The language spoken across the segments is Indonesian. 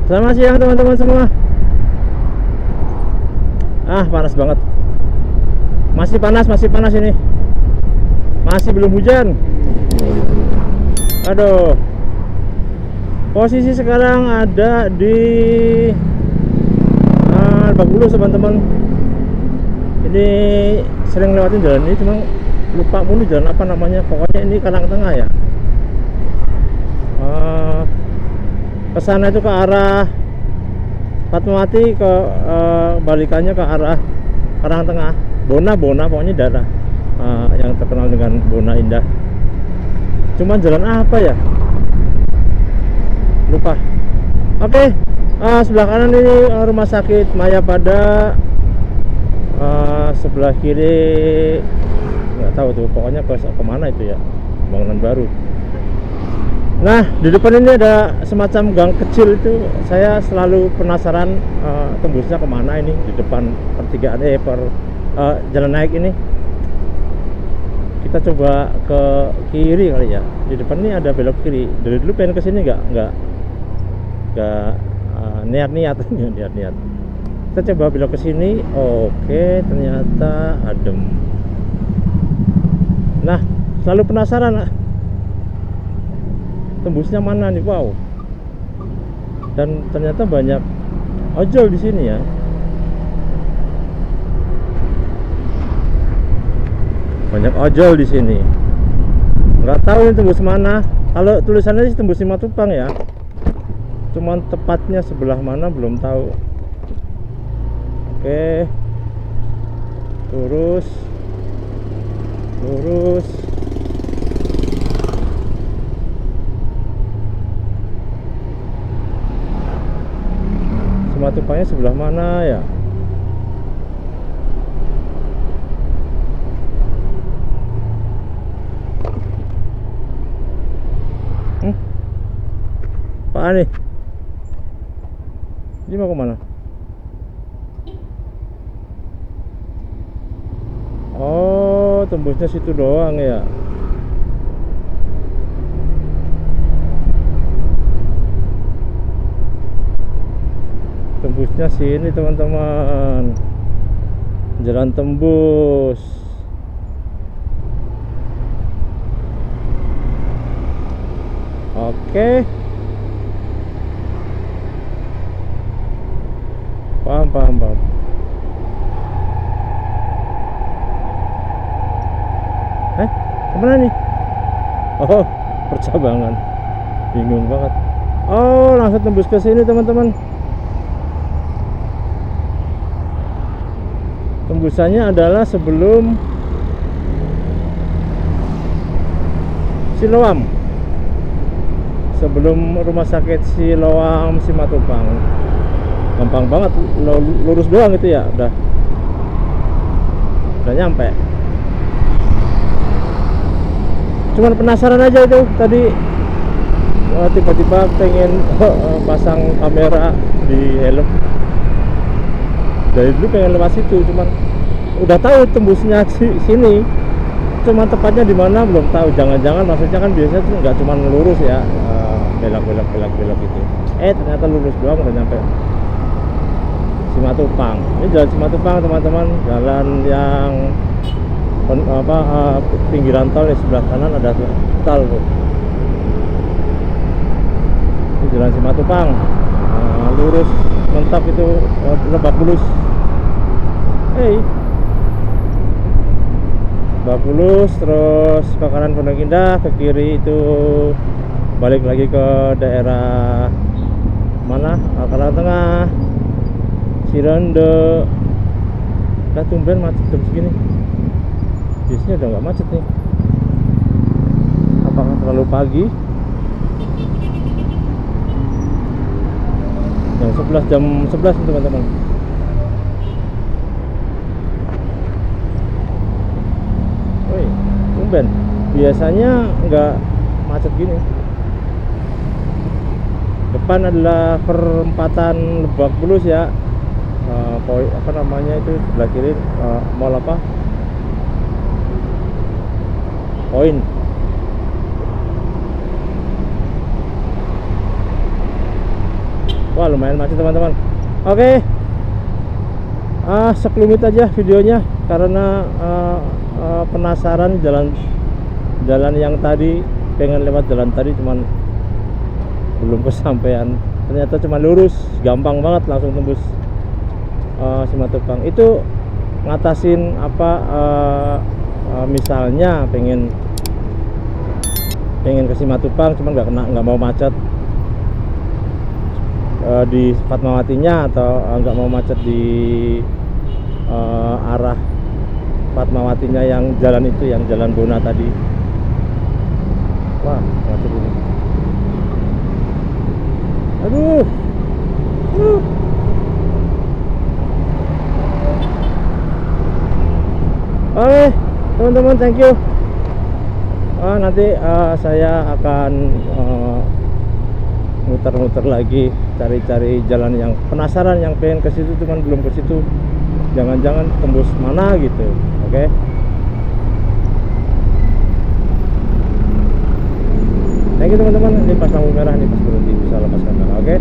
Selamat siang teman-teman semua. Panas banget. Masih panas ini. Masih belum hujan. Aduh. Posisi sekarang ada di Lebak Bulus teman-teman. Ini sering lewatin jalan ini, cuma lupa mulu jalan apa namanya. Pokoknya ini Karang Tengah ya. Kesana itu ke arah Fatmawati, ke balikannya ke arah Karang Tengah, Bona pokoknya daerah yang terkenal dengan Bona Indah. Cuman jalan apa ya, lupa. Oke. Sebelah kanan ini rumah sakit Mayapada, sebelah kiri nggak tahu tuh, pokoknya ke kemana itu ya, bangunan baru. Nah, di depan ini ada semacam gang kecil itu. Saya selalu penasaran tembusnya kemana ini di depan pertigaan jalan naik ini. Kita coba ke kiri kali ya. Di depan ini ada belok kiri. Dari dulu pengen kesini nggak niat. Kita coba belok ke sini. Oke, ternyata adem. Nah, selalu penasaran tembusnya mana nih, wow. Dan ternyata banyak ojol di sini ya. Banyak ojol di sini. Nggak tahu ini tembus mana. Kalau tulisannya sih tembus Simatupang ya. Cuman tepatnya sebelah mana belum tahu. Oke. Lurus. Simatupangnya sebelah mana ya? Apaan nih? Ini mau kemana? Oh, tembusnya situ doang ya. Tembusnya sini teman-teman. Jalan tembus. Oke. Paham. Kemana nih? Oh, percabangan. Bingung banget. Oh, langsung tembus ke sini teman-teman. Tembusannya adalah sebelum Siloam, sebelum rumah sakit Siloam Simatupang. Gampang banget, lurus doang itu ya, udah nyampe. Cuman penasaran aja itu tadi, tiba-tiba pengen pasang kamera di helm. Dari dulu pengen lewat situ, cuman udah tahu tembusnya sini, cuman tepatnya di mana belum tahu. Jangan-jangan maksudnya kan biasanya tuh nggak cuman lurus ya, belok gitu. Ternyata lurus doang udah nyampe Simatupang. Ini jalan Simatupang teman-teman, jalan yang pinggiran tol. Di sebelah kanan ada tol tuh. Ini jalan Simatupang. Lurus mentok itu Lebak Bulus. Lebak Bulus, terus ke kanan Pondok Indah, ke kiri itu balik lagi ke daerah mana? Karang Tengah, Cirondo. Nah, tumben macet jam segini. Biasanya udah nggak macet nih. Apakah terlalu pagi? Jam 11 teman-teman. Tumben. Biasanya nggak macet gini. Depan adalah perempatan Lebak Bulus ya. Apa namanya itu, sebelah kiri mall apa? Poin. Wah, lumayan macet teman-teman. Oke, sekelumit aja videonya karena penasaran jalan yang tadi, pengen lewat jalan tadi cuman belum kesampaian. Ternyata cuma lurus, gampang banget langsung tembus Simatupang. Itu ngatasin apa, misalnya pengen ke Simatupang cuman nggak mau macet di Fatmawatinya, atau nggak mau macet di arah Fatmawatinya yang jalan itu, yang jalan Bona tadi. Wah, macet ini. Aduh. Oke, teman-teman, thank you. Nanti saya akan muter-muter lagi, cari-cari jalan yang penasaran, yang pengen ke situ cuman belum ke situ. Jangan-jangan tembus mana gitu. Oke. Thank you teman-teman. Ini pas lampu merah, ini pas berhenti, bisa lepas kamera. Oke.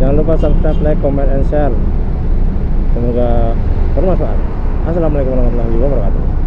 Jangan lupa subscribe, like, comment, and share. Semoga bermanfaat. Assalamualaikum warahmatullahi wabarakatuh.